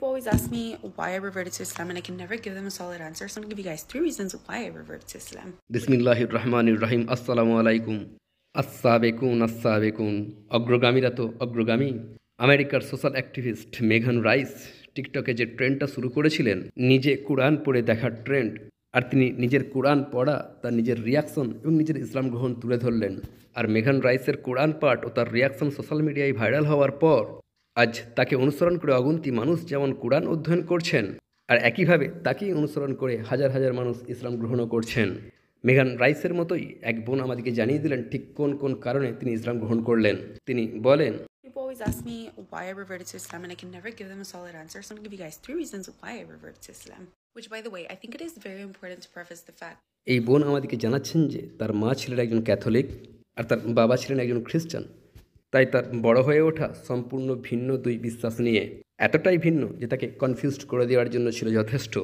People always ask me why I reverted to Islam and I can never give them a solid answer. So I'm going to give you guys 3 reasons why I reverted to Islam. বিসমিল্লাহির রহমানির রহিম। আসসালামু আলাইকুম। আসাবেকুন অগ্রগামীরা তো অগ্রগামী। আমেরিকার social activist মেঘান rice টিকটকে যে ট্রেন্ডটা শুরু করেছিলেন, নিজে কোরআন পড়ে দেখার ট্রেন্ড, আর তিনি নিজের কোরআন পড়া, তার নিজের রিয়াকশন এবং নিজের ইসলাম গ্রহণ তুলে ধরলেন। আর মেঘান রাইসের কোরআন পাঠ ও তার রিয়াকশন সোশ্যাল মিডিয়ায় ভাইরাল হওয়ার পর আজ তাকে অনুসরণ করে অগুন্তি মানুষ যেমন কোরআন অধ্যয়ন করছেন, আর একইভাবে তাকেই অনুসরণ করে হাজার হাজার মানুষ ইসলাম গ্রহণও করছেন। মেঘান রাইসের মতোই এক বোন আমাদেরকে জানিয়ে দিলেন ঠিক কোন কোন কারণে তিনি ইসলাম গ্রহণ করলেন। তিনি বলেন, People always ask me why I reverted to Islam and I can never give them a solid answer. So I'm going to give you guys 3 reasons why I reverted to Islam. Which, by the way, I think it is very important to preface the fact. এই বোন আমাদেরকে জানাচ্ছেন যে তার মা ছিলেন একজন Catholic আর তার বাবা ছিলেন একজন খ্রিস্টান। তাই তার বড় হয়ে ওঠা সম্পূর্ণ ভিন্ন দুই বিশ্বাস নিয়ে, এতটাই ভিন্ন যে তাকে কনফিউজড করে দেওয়ার জন্য ছিল যথেষ্ট।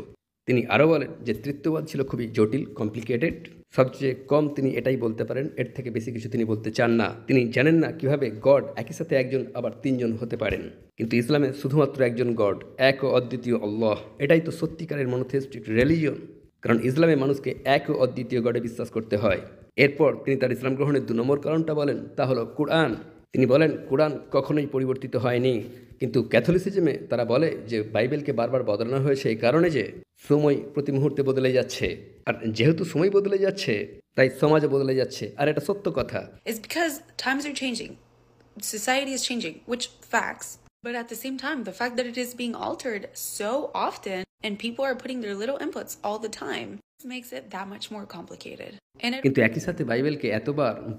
তিনি আরও বলেন যে তৃতীয়বাদ ছিল খুবই জটিল, কমপ্লিকেটেড। সবচেয়ে কম তিনি এটাই বলতে পারেন, এর থেকে বেশি কিছু তিনি বলতে চান না। তিনি জানেন না কিভাবে গড একই সাথে একজন আবার তিনজন হতে পারেন, কিন্তু ইসলামে শুধুমাত্র একজন গড, এক ও অদ্বিতীয় আল্লাহ। এটাই তো সত্যিকারের মনোথেইস্টিক রিলিজিয়ন, কারণ ইসলামে মানুষকে এক ও অদ্বিতীয় গডে বিশ্বাস করতে হয়। এরপর তিনি তার ইসলাম গ্রহণের 2 নম্বর কারণটা বলেন, তা হলো কোরআন। তিনি বলেন কোরআন কখনোই পরিবর্তিত হয়নি, কিন্তু ক্যাথলিসিজমে তারা বলে যে বাইবেলকে বারবার বদলানো হয়েছে এই কারণে যে সময় প্রতি মুহূর্তে বদলে যাচ্ছে, আর যেহেতু সময় বদলে যাচ্ছে তাই সমাজও বদলে যাচ্ছে, আর এটা সত্য কথা। It's because times are changing, society is changing, which facts. But at the same time, the fact that it is being altered so often and people are putting their little inputs all the time makes it that much more complicated. কিন্তু একই সাথে বাইবেলকে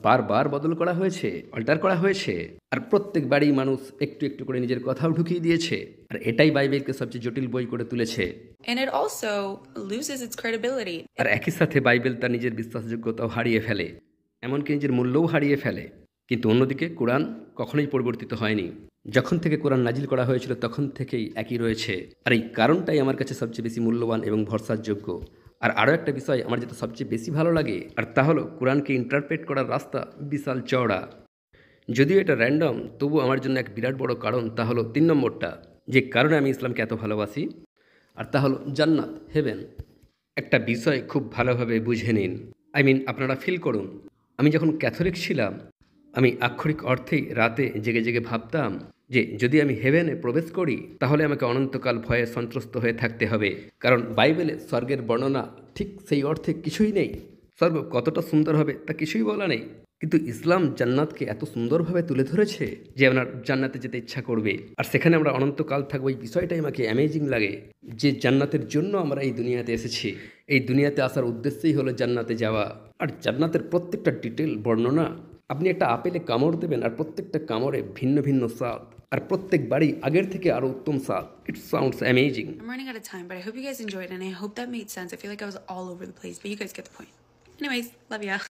বারবার বদল করা হয়েছে, alter করা হয়েছে, আর প্রত্যেকবারই মানুষ একটু একটু করে নিজের কথাও ঢুকিয়ে দিয়েছে, আর এটাই বাইবেলকে সবচেয়ে জটিল বই করে তুলেছে। And it also loses its credibility. আর একই সাথে বাইবেল তার নিজের বিশ্বাসযোগ্যতাও হারিয়ে ফেলে, এমনকি নিজের মূল্যও হারিয়ে ফেলে। কিন্তু অন্যদিকে কোরআন কখনোই পরিবর্তিত হয়নি। যখন থেকে কোরআন নাজিল করা হয়েছিল তখন থেকেই একই রয়েছে, আর এই কারণটাই আমার কাছে সবচেয়ে বেশি মূল্যবান এবং ভরসার যোগ্য। আর আরও একটা বিষয় আমার যেটা সবচেয়ে বেশি ভালো লাগে, আর তা হলো কোরআনকে ইন্টারপ্রেট করার রাস্তা বিশাল চওড়া। যদিও এটা র্যান্ডম, তবু আমার জন্য এক বিরাট বড় কারণ, তা হলো 3 নম্বরটা, যে কারণে আমি ইসলামকে এত ভালোবাসি, আর তা হলো জান্নাত, হেভেন। একটা বিষয় খুব ভালোভাবে বুঝে নিন, আপনারা ফিল করুন। আমি যখন ক্যাথলিক ছিলাম, আমি আক্ষরিক অর্থেই রাতে জেগে জেগে ভাবতাম যে যদি আমি হেভেনে প্রবেশ করি তাহলে আমাকে অনন্তকাল ভয়ে সন্ত্রস্ত হয়ে থাকতে হবে, কারণ বাইবেলে স্বর্গের বর্ণনা ঠিক সেই অর্থে কিছুই নেই। স্বর্গ কতটা সুন্দর হবে তা কিছুই বলা নেই, কিন্তু ইসলাম জান্নাতকে এত সুন্দরভাবে তুলে ধরেছে যে আপনার জান্নাতে যেতে ইচ্ছা করবে, আর সেখানে আমরা অনন্তকাল থাকবো। এই বিষয়টাই আমাকে অ্যামেজিং লাগে, যে জান্নাতের জন্য আমরা এই দুনিয়াতে এসেছি। এই দুনিয়াতে আসার উদ্দেশ্যই হলো জান্নাতে যাওয়া, আর জান্নাতের প্রত্যেকটা ডিটেল বর্ণনা। আপনি একটা আপেলে কামড় দেবেন আর প্রত্যেকটা কামড়ে ভিন্ন ভিন্ন স্বাদ, আর প্রত্যেক বাড়ি আগের থেকে আরো উত্তম স্বাদ। It sounds amazing. I'm running out of time, but I hope you guys enjoyed and I hope that made sense. I feel like I was all over the place, but you guys get the point. Anyways, love ya.